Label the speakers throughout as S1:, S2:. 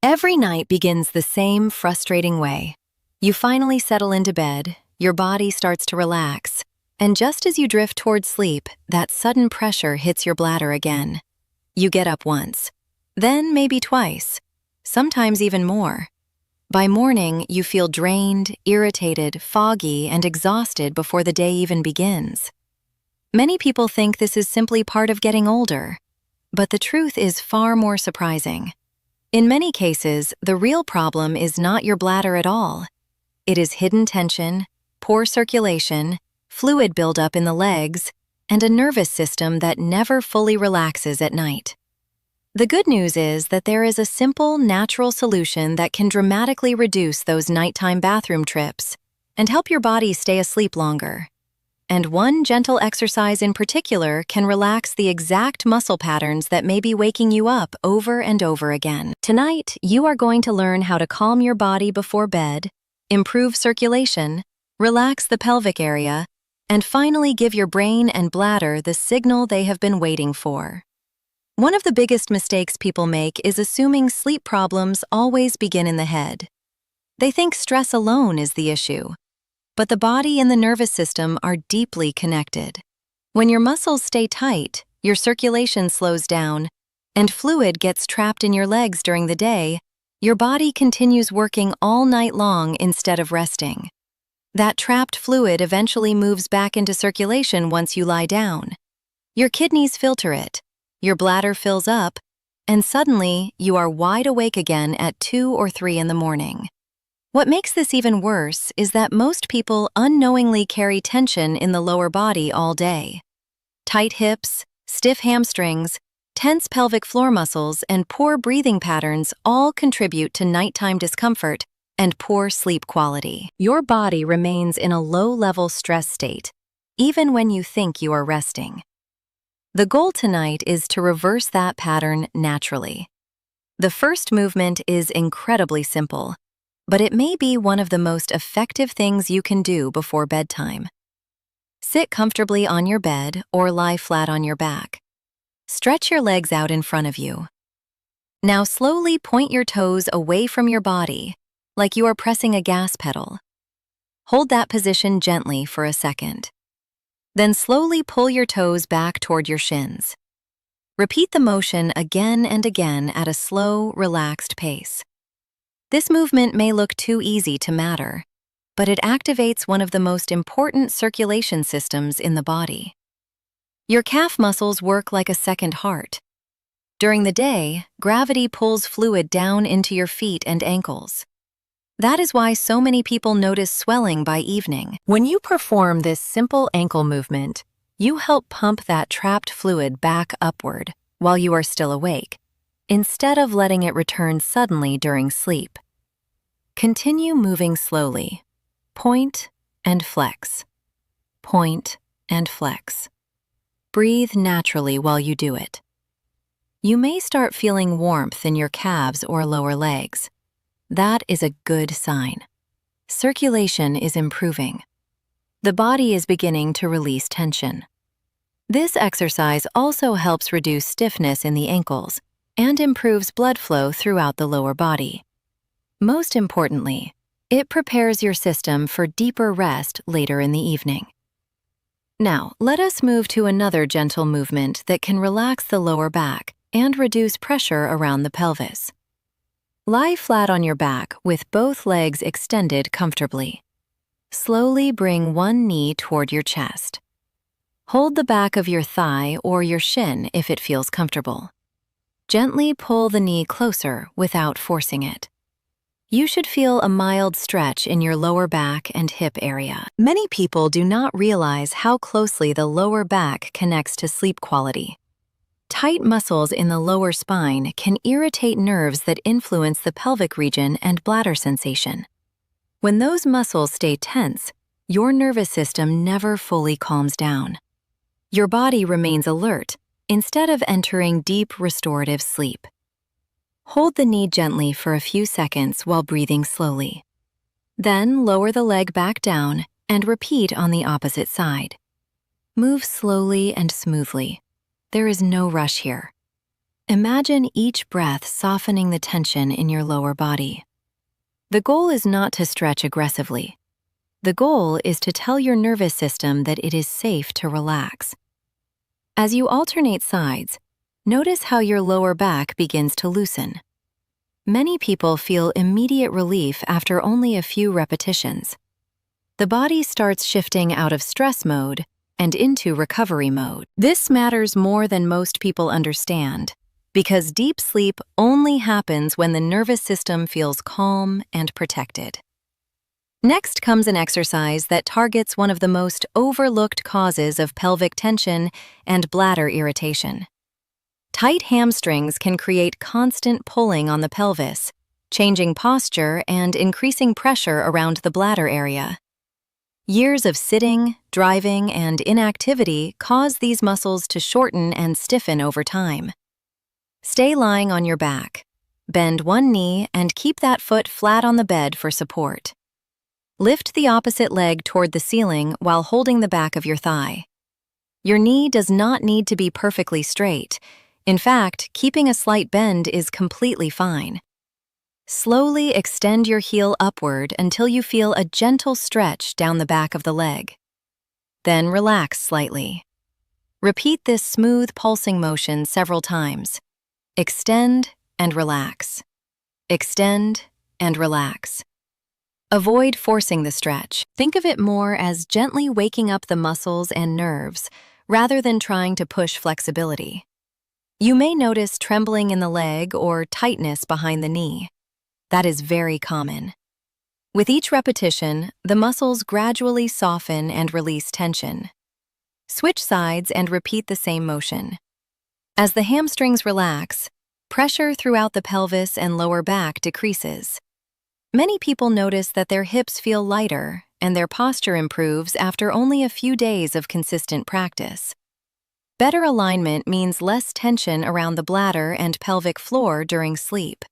S1: Every night begins the same frustrating way. You finally settle into bed, your body starts to relax, and just as you drift toward sleep, that sudden pressure hits your bladder again. You get up once, then maybe twice, sometimes even more. By morning, you feel drained, irritated, foggy, and exhausted before the day even begins. Many people think this is simply part of getting older, but the truth is far more surprising. In many cases, the real problem is not your bladder at all. It is hidden tension, poor circulation, fluid buildup in the legs, and a nervous system that never fully relaxes at night. The good news is that there is a simple, natural solution that can dramatically reduce those nighttime bathroom trips and help your body stay asleep longer. And one gentle exercise in particular can relax the exact muscle patterns that may be waking you up over and over again. Tonight, you are going to learn how to calm your body before bed, improve circulation, relax the pelvic area, and finally give your brain and bladder the signal they have been waiting for. One of the biggest mistakes people make is assuming sleep problems always begin in the head. They think stress alone is the issue. But the body and the nervous system are deeply connected. When your muscles stay tight, your circulation slows down, and fluid gets trapped in your legs during the day, your body continues working all night long instead of resting. That trapped fluid eventually moves back into circulation once you lie down. Your kidneys filter it, your bladder fills up, and suddenly you are wide awake again at 2 or 3 in the morning. What makes this even worse is that most people unknowingly carry tension in the lower body all day. Tight hips, stiff hamstrings, tense pelvic floor muscles, and poor breathing patterns all contribute to nighttime discomfort and poor sleep quality. Your body remains in a low-level stress state, even when you think you are resting. The goal tonight is to reverse that pattern naturally. The first movement is incredibly simple, but it may be one of the most effective things you can do before bedtime. Sit comfortably on your bed or lie flat on your back. Stretch your legs out in front of you. Now slowly point your toes away from your body, like you are pressing a gas pedal. Hold that position gently for a second. Then slowly pull your toes back toward your shins. Repeat the motion again and again at a slow, relaxed pace. This movement may look too easy to matter, but it activates one of the most important circulation systems in the body. Your calf muscles work like a second heart. During the day, gravity pulls fluid down into your feet and ankles. That is why so many people notice swelling by evening. When you perform this simple ankle movement, you help pump that trapped fluid back upward while you are still awake, instead of letting it return suddenly during sleep. Continue moving slowly. Point and flex. Point and flex. Breathe naturally while you do it. You may start feeling warmth in your calves or lower legs. That is a good sign. Circulation is improving. The body is beginning to release tension. This exercise also helps reduce stiffness in the ankles and improves blood flow throughout the lower body. Most importantly, it prepares your system for deeper rest later in the evening. Now, let us move to another gentle movement that can relax the lower back and reduce pressure around the pelvis. Lie flat on your back with both legs extended comfortably. Slowly bring one knee toward your chest. Hold the back of your thigh or your shin if it feels comfortable. Gently pull the knee closer without forcing it. You should feel a mild stretch in your lower back and hip area. Many people do not realize how closely the lower back connects to sleep quality. Tight muscles in the lower spine can irritate nerves that influence the pelvic region and bladder sensation. When those muscles stay tense, your nervous system never fully calms down. Your body remains alert instead of entering deep restorative sleep. Hold the knee gently for a few seconds while breathing slowly. Then lower the leg back down and repeat on the opposite side. Move slowly and smoothly. There is no rush here. imagine each breath softening the tension in your lower body. The goal is not to stretch aggressively. The goal is to tell your nervous system that it is safe to relax. As you alternate sides, notice how your lower back begins to loosen. Many people feel immediate relief after only a few repetitions. The body starts shifting out of stress mode and into recovery mode. This matters more than most people understand, because deep sleep only happens when the nervous system feels calm and protected. Next comes an exercise that targets one of the most overlooked causes of pelvic tension and bladder irritation. Tight hamstrings can create constant pulling on the pelvis, changing posture and increasing pressure around the bladder area. Years of sitting, driving, and inactivity cause these muscles to shorten and stiffen over time. Stay lying on your back. Bend one knee and keep that foot flat on the bed for support. Lift the opposite leg toward the ceiling while holding the back of your thigh. Your knee does not need to be perfectly straight. In fact, keeping a slight bend is completely fine. Slowly extend your heel upward until you feel a gentle stretch down the back of the leg. Then relax slightly. Repeat this smooth pulsing motion several times. Extend and relax. Extend and relax. Avoid forcing the stretch. Think of it more as gently waking up the muscles and nerves rather than trying to push flexibility. You may notice trembling in the leg or tightness behind the knee. That is very common. With each repetition, the muscles gradually soften and release tension. Switch sides and repeat the same motion. As the hamstrings relax, pressure throughout the pelvis and lower back decreases. Many people notice that their hips feel lighter and their posture improves after only a few days of consistent practice. Better alignment means less tension around the bladder and pelvic floor during sleep.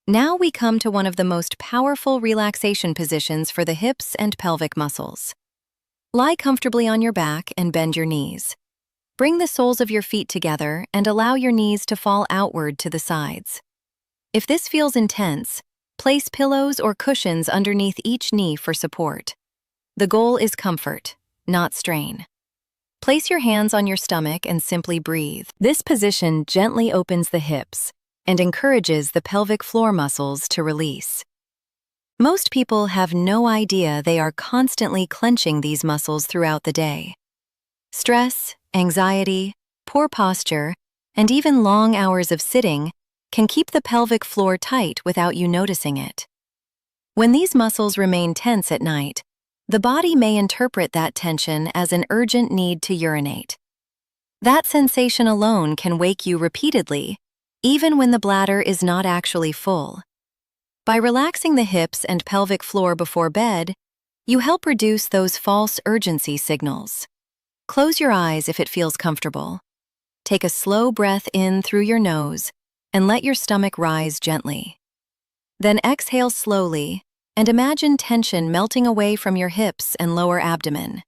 S1: Now we come to one of the most powerful relaxation positions for the hips and pelvic muscles. Lie comfortably on your back and bend your knees. Bring the soles of your feet together and allow your knees to fall outward to the sides. If this feels intense, place pillows or cushions underneath each knee for support. The goal is comfort, not strain. Place your hands on your stomach and simply breathe. This position gently opens the hips and encourages the pelvic floor muscles to release. Most people have no idea they are constantly clenching these muscles throughout the day. Stress, anxiety, poor posture, and even long hours of sitting can keep the pelvic floor tight without you noticing it. When these muscles remain tense at night, the body may interpret that tension as an urgent need to urinate. That sensation alone can wake you repeatedly, even when the bladder is not actually full. By relaxing the hips and pelvic floor before bed, you help reduce those false urgency signals. Close your eyes if it feels comfortable. Take a slow breath in through your nose and let your stomach rise gently. Then exhale slowly and imagine tension melting away from your hips and lower abdomen.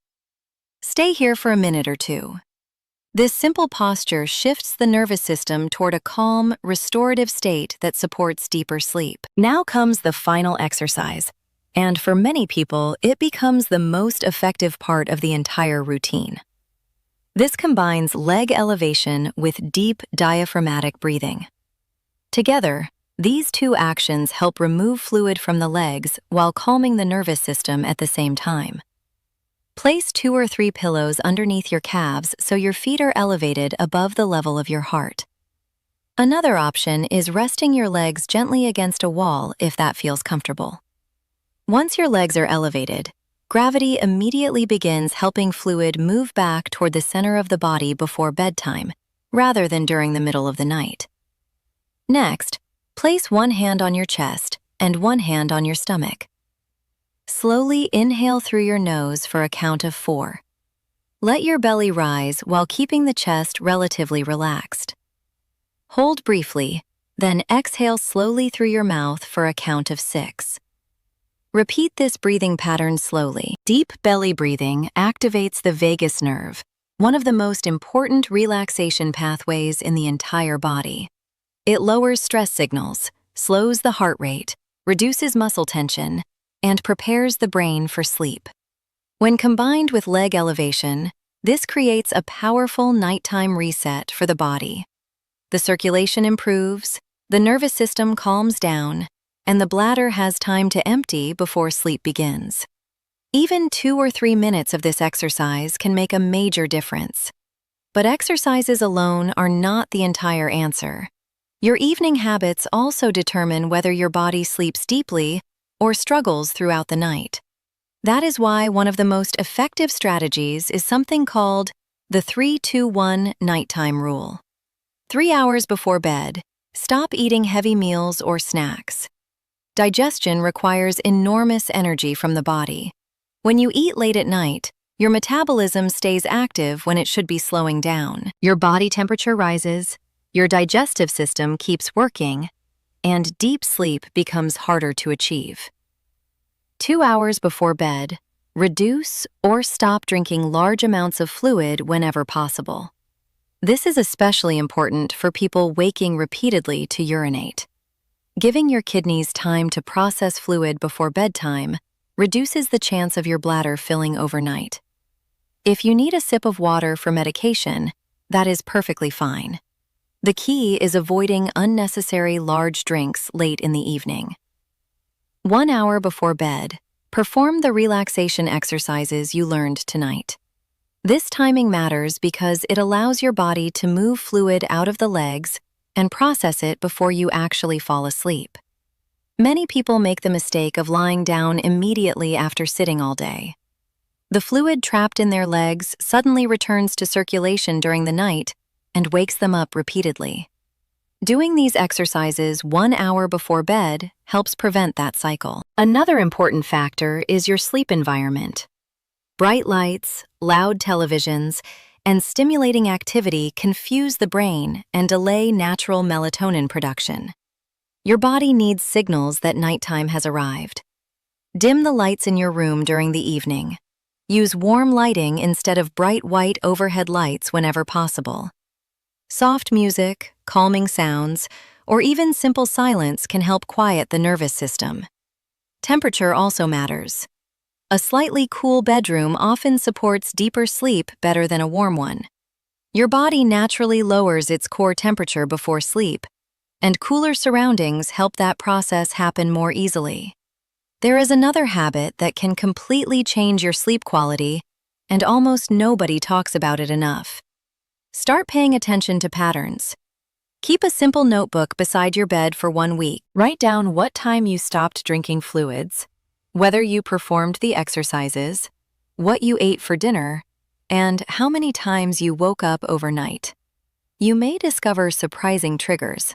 S1: Stay here for a minute or two. This simple posture shifts the nervous system toward a calm, restorative state that supports deeper sleep. Now comes the final exercise, and for many people, it becomes the most effective part of the entire routine. This combines leg elevation with deep diaphragmatic breathing. Together, these two actions help remove fluid from the legs while calming the nervous system at the same time. Place 2 or 3 pillows underneath your calves so your feet are elevated above the level of your heart. Another option is resting your legs gently against a wall if that feels comfortable. Once your legs are elevated, gravity immediately begins helping fluid move back toward the center of the body before bedtime, rather than during the middle of the night. Next, place one hand on your chest and one hand on your stomach. Slowly inhale through your nose for a count of 4. Let your belly rise while keeping the chest relatively relaxed. Hold briefly, then exhale slowly through your mouth for a count of 6. Repeat this breathing pattern slowly. Deep belly breathing activates the vagus nerve, one of the most important relaxation pathways in the entire body. It lowers stress signals, slows the heart rate, reduces muscle tension, and prepares the brain for sleep. When combined with leg elevation, this creates a powerful nighttime reset for the body. The circulation improves, the nervous system calms down, and the bladder has time to empty before sleep begins. Even 2 or 3 minutes of this exercise can make a major difference. But exercises alone are not the entire answer. Your evening habits also determine whether your body sleeps deeply or struggles throughout the night. That is why one of the most effective strategies is something called the 3-2-1 nighttime rule. 3 hours before bed, stop eating heavy meals or snacks. Digestion requires enormous energy from the body. When you eat late at night, your metabolism stays active when it should be slowing down. Your body temperature rises, your digestive system keeps working, and deep sleep becomes harder to achieve. 2 hours before bed, reduce or stop drinking large amounts of fluid whenever possible. This is especially important for people waking repeatedly to urinate. Giving your kidneys time to process fluid before bedtime reduces the chance of your bladder filling overnight. If you need a sip of water for medication, that is perfectly fine. The key is avoiding unnecessary large drinks late in the evening. 1 hour before bed, perform the relaxation exercises you learned tonight. This timing matters because it allows your body to move fluid out of the legs and process it before you actually fall asleep. Many people make the mistake of lying down immediately after sitting all day. The fluid trapped in their legs suddenly returns to circulation during the night and wakes them up repeatedly. Doing these exercises 1 hour before bed helps prevent that cycle. Another important factor is your sleep environment. Bright lights, loud televisions, and stimulating activity confuse the brain and delay natural melatonin production. Your body needs signals that nighttime has arrived. Dim the lights in your room during the evening. Use warm lighting instead of bright white overhead lights whenever possible. Soft music, calming sounds, or even simple silence can help quiet the nervous system. Temperature also matters. A slightly cool bedroom often supports deeper sleep better than a warm one. Your body naturally lowers its core temperature before sleep, and cooler surroundings help that process happen more easily. There is another habit that can completely change your sleep quality, and almost nobody talks about it enough. Start paying attention to patterns. Keep a simple notebook beside your bed for 1 week. Write down what time you stopped drinking fluids, whether you performed the exercises, what you ate for dinner, and how many times you woke up overnight. You may discover surprising triggers.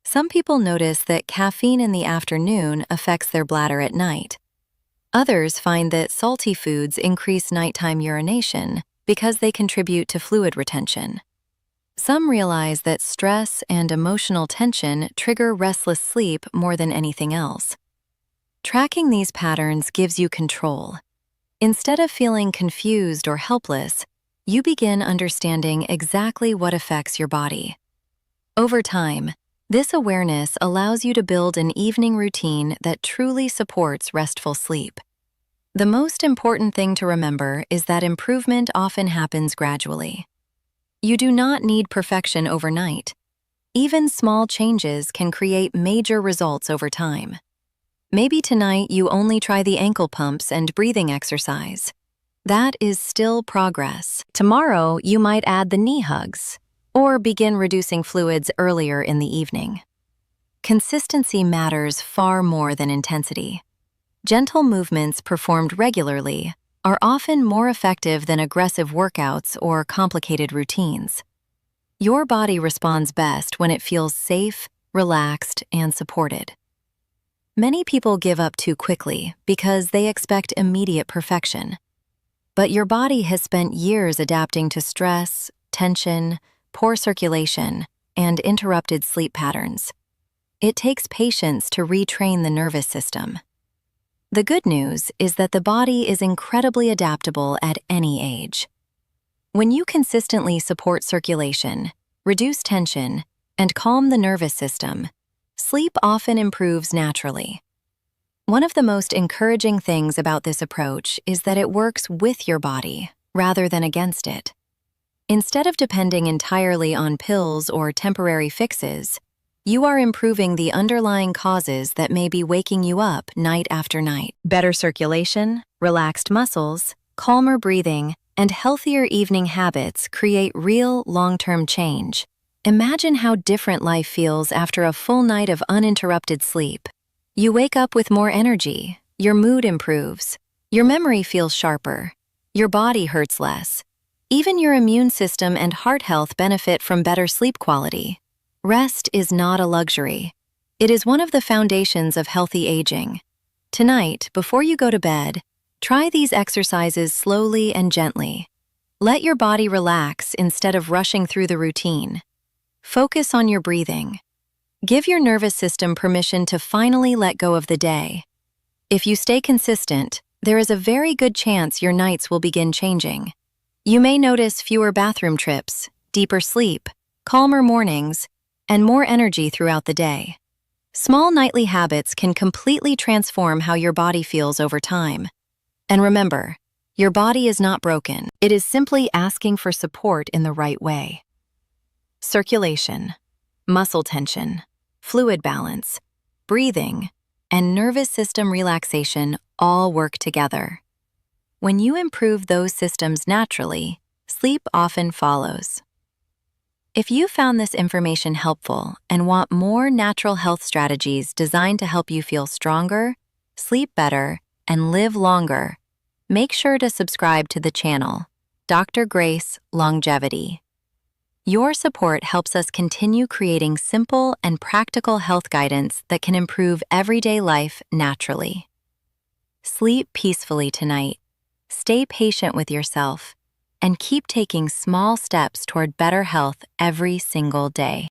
S1: Some people notice that caffeine in the afternoon affects their bladder at night. Others find that salty foods increase nighttime urination because they contribute to fluid retention. Some realize that stress and emotional tension trigger restless sleep more than anything else. Tracking these patterns gives you control. Instead of feeling confused or helpless, you begin understanding exactly what affects your body. Over time, this awareness allows you to build an evening routine that truly supports restful sleep. The most important thing to remember is that improvement often happens gradually. You do not need perfection overnight. Even small changes can create major results over time. Maybe tonight you only try the ankle pumps and breathing exercise. That is still progress. Tomorrow you might add the knee hugs, or begin reducing fluids earlier in the evening. Consistency matters far more than intensity. Gentle movements performed regularly are often more effective than aggressive workouts or complicated routines. Your body responds best when it feels safe, relaxed, and supported. Many people give up too quickly because they expect immediate perfection. But your body has spent years adapting to stress, tension, poor circulation, and interrupted sleep patterns. It takes patience to retrain the nervous system. The good news is that the body is incredibly adaptable at any age. When you consistently support circulation, reduce tension, and calm the nervous system, sleep often improves naturally. One of the most encouraging things about this approach is that it works with your body rather than against it. Instead of depending entirely on pills or temporary fixes, you are improving the underlying causes that may be waking you up night after night. Better circulation, relaxed muscles, calmer breathing, and healthier evening habits create real long-term change. Imagine how different life feels after a full night of uninterrupted sleep. You wake up with more energy, your mood improves, your memory feels sharper, your body hurts less. Even your immune system and heart health benefit from better sleep quality. Rest is not a luxury. It is one of the foundations of healthy aging. Tonight, before you go to bed, try these exercises slowly and gently. Let your body relax instead of rushing through the routine. Focus on your breathing. Give your nervous system permission to finally let go of the day. If you stay consistent, there is a very good chance your nights will begin changing. You may notice fewer bathroom trips, deeper sleep, calmer mornings, and more energy throughout the day. Small nightly habits can completely transform how your body feels over time. And remember, your body is not broken. It is simply asking for support in the right way. Circulation, muscle tension, fluid balance, breathing, and nervous system relaxation all work together. When you improve those systems naturally, sleep often follows. If you found this information helpful and want more natural health strategies designed to help you feel stronger, sleep better, and live longer, make sure to subscribe to the channel, Dr. Grace Longevity. Your support helps us continue creating simple and practical health guidance that can improve everyday life naturally. Sleep peacefully tonight, stay patient with yourself, and keep taking small steps toward better health every single day.